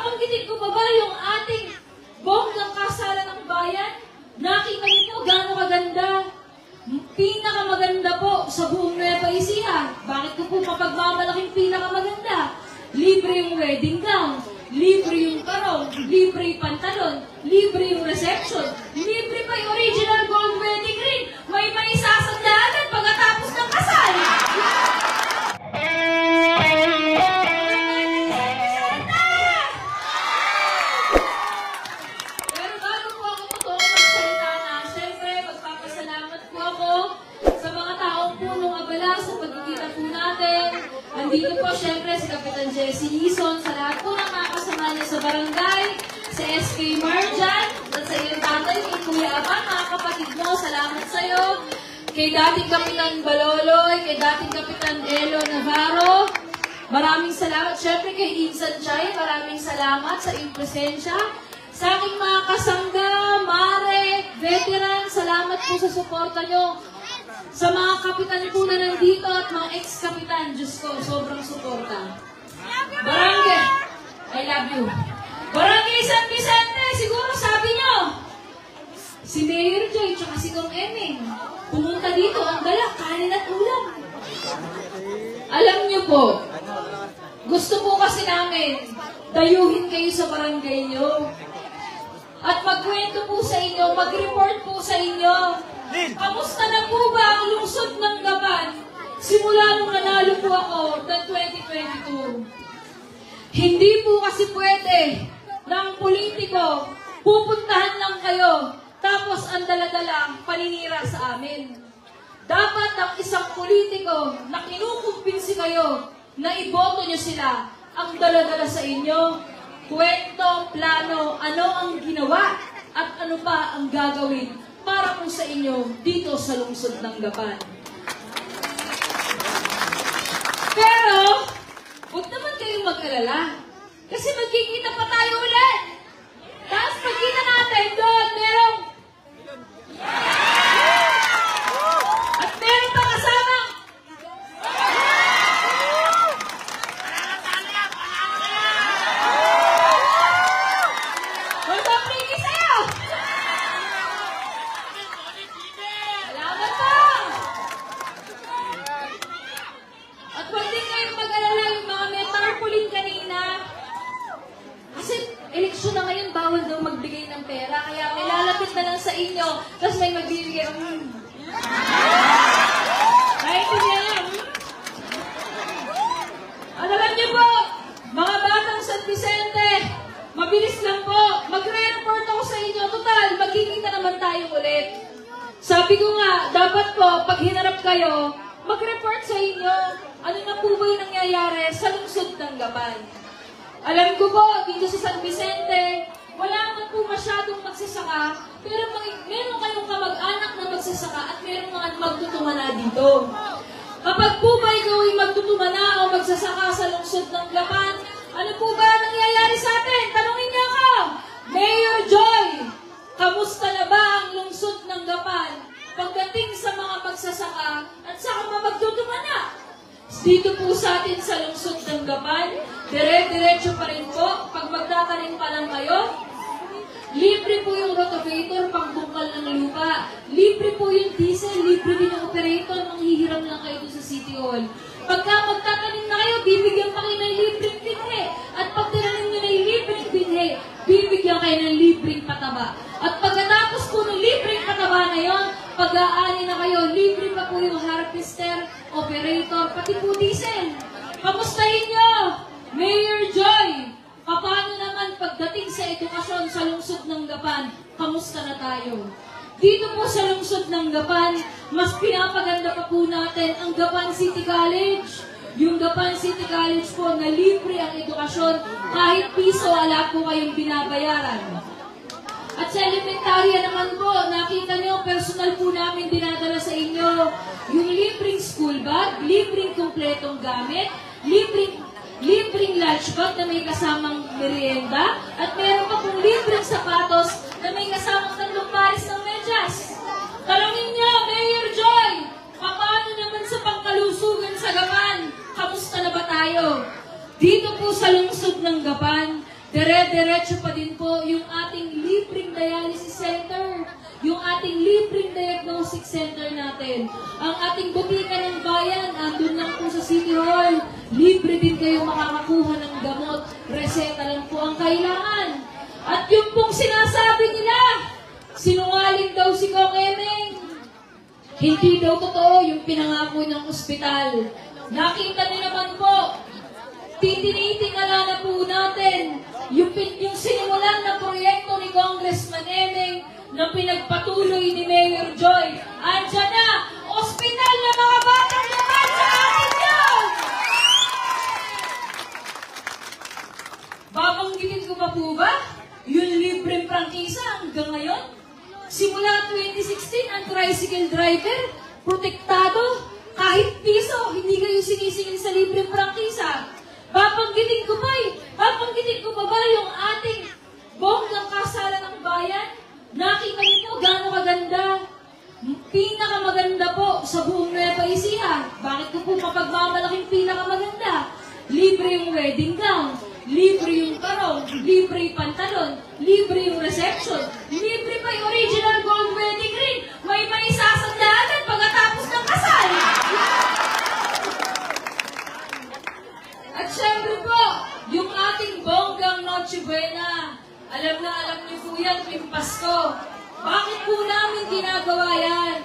Babanggitin ko pa ba yung ating bonggang kasalan ng bayan? Nakita niyo po gaano kaganda. Pinakamaganda po sa buong Nueva Ecija. Bakit ko po mapagmamalaking pinakamaganda? Libre yung wedding gown, libre yung karong, libre yung pantalon, libre yung reception, libre pa yung original gold wedding ring. May isasandaanan pagkatapos ng kasal. Pero bago po ako totoo magsalita na, syempre magpapasalamat po ako sa mga taong punong abala sa pagkikita po natin. Nandito po syempre si Kapitan Jesse Ison, sa lahat po ng mga kasama niya sa barangay, si SK Marjan, at sa iyong tatay, kay Kuya Abang, mga kapatid mo, salamat sa iyo. Kay dating Kapitan Baloloy, kay dating Kapitan Elo Navarro, maraming salamat. Syempre kay Insan Chay, maraming salamat sa iyong presensya. Sa aking mga kasangga, Mare, veteran, salamat po sa suporta nyo. Sa mga kapitan po na nandito at mga ex-kapitan, Diyos ko, sobrang suporta. Barangay, I love you. Barangay San Vicente, siguro sabi nyo, si Mayor Joy, tsaka si Kong Eming, pumunta dito, ang dala, kanin at ulam. Alam nyo po, gusto po kasi namin, dayuhin kayo sa barangay nyo. At magkwento po sa inyo, mag-report po sa inyo. Kamusta na po ba ang lungsod ng Gapan? Simula nung nanalo po ako ng 2022. Hindi po kasi pwede ng politiko, pupuntahan lang kayo, tapos ang dala-dala paninira sa amin. Dapat ang isang politiko na kinukumpinsi kayo na iboto nyo sila, ang dala-dala sa inyo, kwento, plano, ano ang ginawa at ano pa ang gagawin para po sa inyo dito sa lungsod ng Gapan. Pero, huwag naman kayong mag-alala. Kasi magkikita pa tayo ulit. Tapos pagkita natin doon, merong... At meron pa kasama. Magpapriki sa'yo. Salamat po. At huwag din kayong mag-alala yung mga may tarpaulin kanina. Kasi eleksyon na ngayon, bawal daw magbigay ng pera. Kaya may lalapit na lang sa inyo, tapos may magbibigay. Kahit niya yan. At alam niyo po, mga batang San Vicente, mabilis lang po. Magre-report ako sa inyo. Total, magkikita naman tayo ulit. Sabi ko nga, dapat po, pag hinarap kayo, mag-report sa inyo. Ano na po ba yung nangyayari sa lungsod ng Gapan? Alam ko po, dito sa San Vicente, wala naman po masyadong magsasaka, pero meron kayong kamag-anak na magsasaka at meron mga magtutumana dito. Kapag po ba ikaw ay magtutumana o magsasaka sa lungsod ng Gapan, ano po ba nangyayari sa atin? Tanungin niyo ako, Mayor Joy, kamusta na ba ang lungsod ng Gapan pagdating sa mga magsasaka at sa mga magtutumana? Dito po sa atin sa lungsod ng Gapan, dire-diretso pa rin po. Pag magtatanim pa lang kayo, libre po yung rotavator, pangbungkal ng lupa. Libre po yung diesel, libre din yung operator, manghihiram lang kayo sa City Hall. Pagka magtatanim na kayo, bibigyan pa kayo ng libreng binhe. At pag tinanim nyo na yung libreng binhe, bibigyan kayo ng libreng pataba. At pagkatapos po ng libreng pataba na yon, pag-aani na kayo, libre pa po yung harvester, operator, pati po diesel. Kamustahin nyo, Mayor Joy? Paano naman pagdating sa edukasyon sa lungsod ng Gapan, kamusta na tayo? Dito po sa lungsod ng Gapan, mas pinapaganda pa po natin ang Gapan City College. Yung Gapan City College po na libre ang edukasyon, kahit piso wala po kayong binabayaran. At sa elementarya naman po, nakita nyo, personal po namin dinadala sa inyo yung libreng school bag, libreng kumpletong gamit, libreng lunch bag na may kasamang merienda, at meron pa pong libreng sapatos na may kasamang 3 pares ng medyas. Talangin nyo, Mayor Joy, paano naman sa pangkalusugan sa Gapan? Kamusta na ba tayo? Dito po sa lungsod ng Gapan, dire-diretso pa din po yung ating libreng dialysis center, yung ating libreng diagnostic center natin. Ang ating butika ng bayan, andun lang po sa City Hall. Libre din kayo makakakuha ng gamot. Reseta lang po ang kailangan. At yung pong sinasabi nila, sinungaling daw si Kong Emeng. Hindi daw totoo yung pinangako ng ospital. Nakita niyo naman po, titinitingala na po natin yung sinimulan na proyekto ni Congressman Emeng na pinagpatuloy ni Mayor Joy. Andiyan na, ospital na mga batang yaman sa atin yun! Babanggitin ko pa po ba? Yung libreng prangkisa hanggang ngayon? Simula 2016, ang tricycle driver, protektado, kahit piso, hindi kayo sinisingil sa libreng prangkisa. Babanggitin ko pa ba yung ating bonggang kasala ng bayan? Nakita niyo po gaano kaganda. Pinakamaganda po sa buong Nueva Ecija. Bakit ko po mapagmamalaking pinakamaganda? Libre yung wedding gown, libre yung karong, libre yung pantalon, libre yung reception, libre pa yung original gold wedding ring. May isasandaanan pagkatapos ng kasal. At syempre po, yung ating bonggang Noche Buena. Alam niyo po yan tuwing Pasko. Bakit po namin ginagawa yan?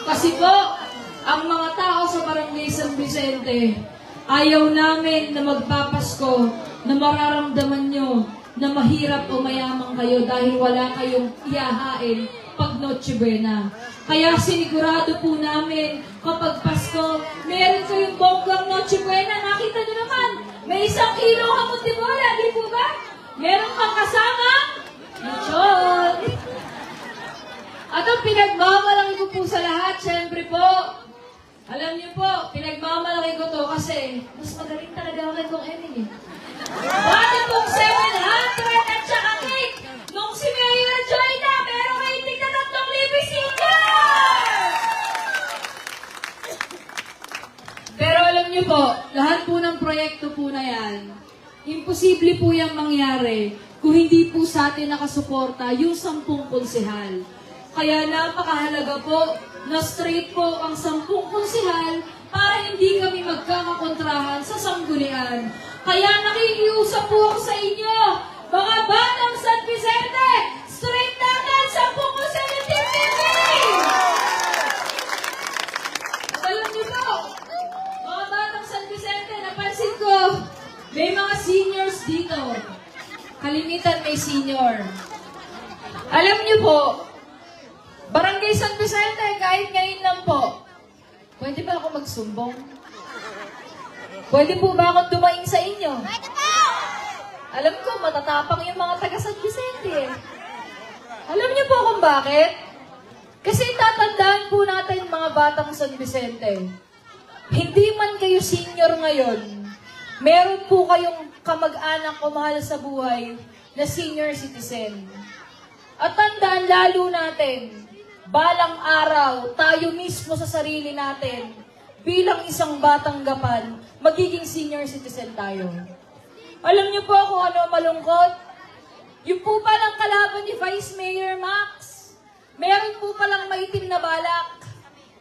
Kasi po, ang mga tao sa Barangay San Vicente, ayaw namin na magpapasko, na mararamdaman nyo na mahirap o mayaman kayo dahil wala kayong iyahain pag Noche Buena. Kaya sinigurado po namin kapag Pasko, meron kayong bonggang Noche Buena. Nakita nyo naman, may 1 kilo hamon de bola, di po ba? Meron kang kasama? Lechon! At ang pinagmamalaki ko po sa lahat, syempre po, alam niyo po, pinagmamalaki ko to kasi mas magaling talaga ako kay Kong Emeng eh. Bata pong 700 at saka cake nung si Mayor Joy na, pero rating na 3,000 seniors! Pero alam niyo po, lahat po ng proyekto po na yan, imposible po yung mangyari kung hindi po sa atin nakasuporta yung 10 konsehal. Kaya napakahalaga po na straight po ang 10 konsehal para hindi kami magkakakontrahan sa sanggunian. Kaya nakikiusap po ako sa inyo, mga batang San Vicente, straight natin 10 konsehal ng Team TV! At alam niyo po, mga batang San Vicente, napansin ko, may mga seniors dito. Kalimitan may senior. Alam niyo po, Barangay San Vicente, kahit ngayon lang po, pwede ba ako magsumbong? Pwede po ba akong dumaing sa inyo? Pwede po! Alam ko, matatapang yung mga taga San Vicente. Alam niyo po kung bakit? Kasi tatandaan po natin mga batang San Vicente. Hindi man kayo senior ngayon, meron po kayong kamag-anak o mahal sa buhay na senior citizen. At tandaan lalo natin, balang araw, tayo mismo sa sarili natin, bilang isang batang gapan, magiging senior citizen tayo. Alam niyo po kung ano malungkot? Yung po palang kalaban ni Vice Mayor Max, meron po palang maitim na balak.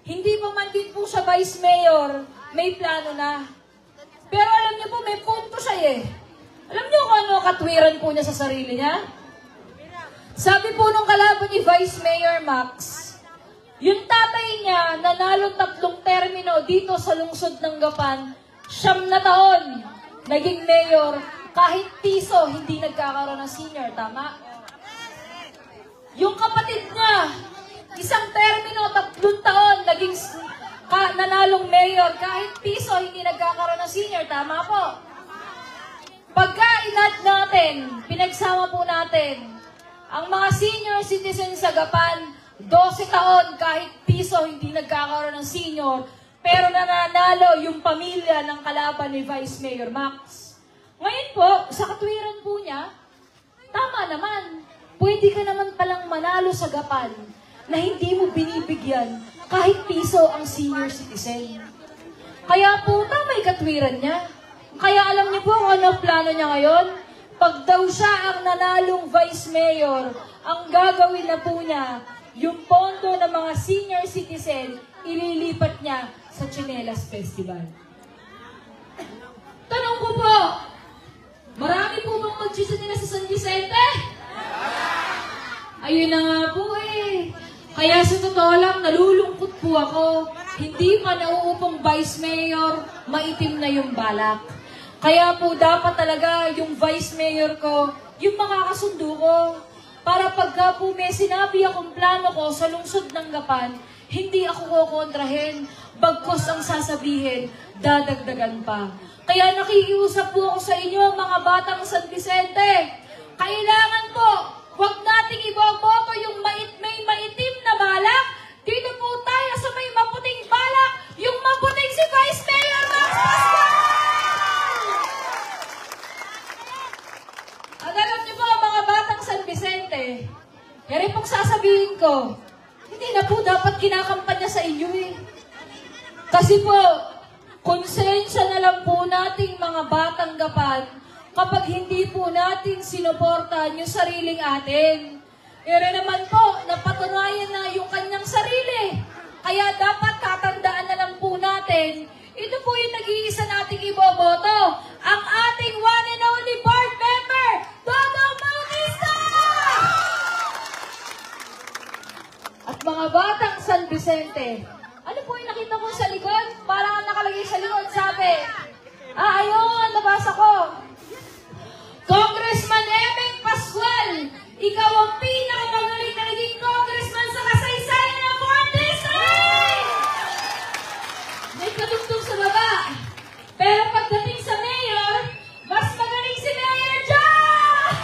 Hindi pa man din po siya Vice Mayor, may plano na. Pero alam niyo po, may punto siya eh. Alam niyo kung ano katwiran po niya sa sarili niya? Sabi po nung kalaban ni Vice Mayor Max, yung tatay niya nanalo 3 termino dito sa lungsod ng Gapan, 9 na taon, naging mayor, kahit piso hindi nagkakaroon ng senior, tama? Yung kapatid niya, 1 termino, 3 taon, naging nanalong mayor, kahit piso hindi nagkakaroon ng senior, tama po? Pagka-inad natin, pinagsama po natin, ang mga senior citizens sa Gapan, 12 taon kahit piso hindi nagkakaroon ng senior, pero nananalo yung pamilya ng kalaban ni Vice Mayor Max. Ngayon po, sa katwiran po niya, tama naman, pwede ka naman palang manalo sa Gapan na hindi mo binibigyan kahit piso ang senior citizen. Kaya po, tama yung katwiran niya. Kaya alam niyo po kung ano plano niya ngayon? pag daw siya ang nanalong vice mayor, ang gagawin na po niya, yung pondo ng mga senior citizen, ililipat niya sa Chinelas Festival. Tanong ko po, marami po bang magsisinila sa San Vicente? Ayun na nga po eh. Kaya sa totoo lang, nalulungkot po ako. Hindi pa nauupong vice mayor, maitim na yung balak. Kaya po dapat talaga yung vice mayor ko, yung makakasundo ko. Para pagka po may sinabi akong plano ko sa lungsod ng Gapan, hindi ako kukontrahin. Bagkos ang sasabihin, dadagdagan pa. Kaya nakikiusap po ako sa inyo, mga batang San Vicente. Kailangan po, huwag nating iboboto yung may maitim na balak. Dito po tayo sa may maputing balak, yung maputing si Vice Mayor Max Pascual! At alam niyo po, mga batang San Vicente, kaya pong sasabihin ko, hindi na po dapat kinakampanya sa inyo eh. Kasi po, konsensya na lang po nating mga batang Gapan kapag hindi po natin sinuportahan yung sariling atin. Pero naman po, napatunayan na yung kanyang sarili. Kaya dapat tatandaan na lang po natin, ito po yung nag-iisa nating iboboto, ang ating one and only board member, Dodong Bautista! At mga batang San Vicente, ano po yung nakita ko sa likod? Parang nakalagay sa likod, sabi. Ayun, nabasa ko. Congressman Emeng Pascual, ikaw ang pinakamagaling na naging congressman sa kasaysayan ng 4th District! May katugtog sa baba. Pero pagdating sa mayor, mas magaling si Mayor John!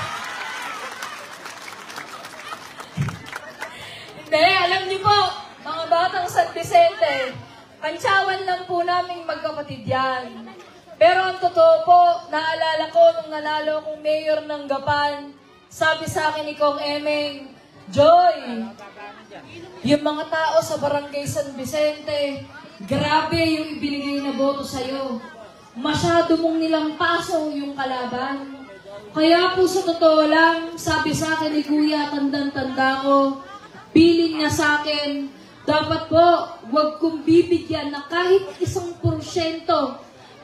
Hindi, alam niyo po, mga batang San Vicente, kantsawan lang po naming magkapatid yan. Pero ang totoo po, naalala ko nung nanalo akong mayor ng Gapan, sabi sa akin ni Kong Emeng, Joy, yung mga tao sa barangay San Vicente, grabe yung ibinigay na boto sa'yo. Masyado mong nilang paso yung kalaban. Kaya po sa totoo lang, sabi sa akin ni Kuya, tandang-tanda ko, bilin niya sa akin, dapat po, huwag kong bibigyan na kahit 1%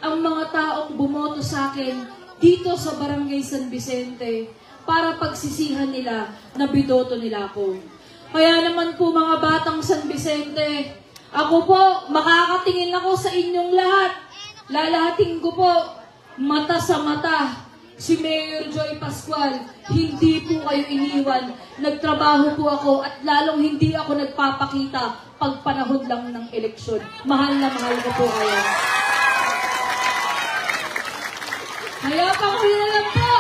ang mga taong bumoto sa akin dito sa Barangay San Vicente para pagsisihan nila na bidoto nila ako. Kaya naman po mga batang San Vicente, ako po, makakatingin ako sa inyong lahat. Lalahating ko po, mata sa mata, si Mayor Joy Pascual, hindi po kayo iniwan. Nagtrabaho po ako at lalong hindi ako nagpapakita pag panahon lang ng eleksyon. Mahal na mahal ko po kayo. Kaya pa ko na lang po.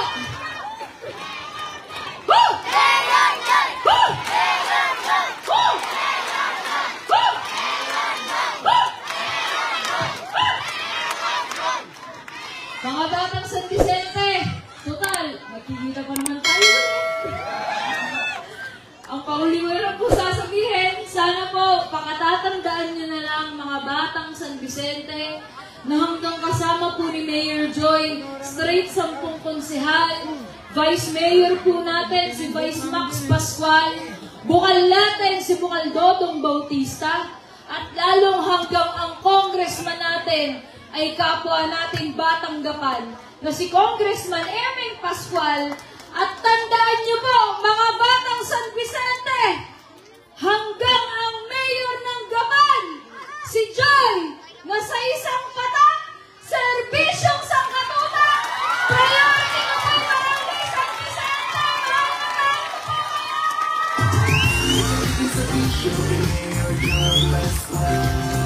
Woo! Woo! Mga batang San Vicente, total, magkikita pa naman tayo. Ang pauli ko na po sasabihin, sana po, pakatatandaan nyo na lang mga batang San Vicente, na hanggang kasama po ni Mayor Joy, straight 10 konsehal, Vice Mayor po natin si Vice Max Pascual, bukal natin si Bukal Dodong Bautista, at lalong hanggang ang congressman natin ay kapwa nating batang Gapan na si Congressman Emeng Pascual. At tandaan niyo po, mga batang San Vicente, hanggang ang mayor ng Gapan, si Joy, na sa isang patak, serbisyong sangkatutak, priority ko po Barangay San Vicente! It's a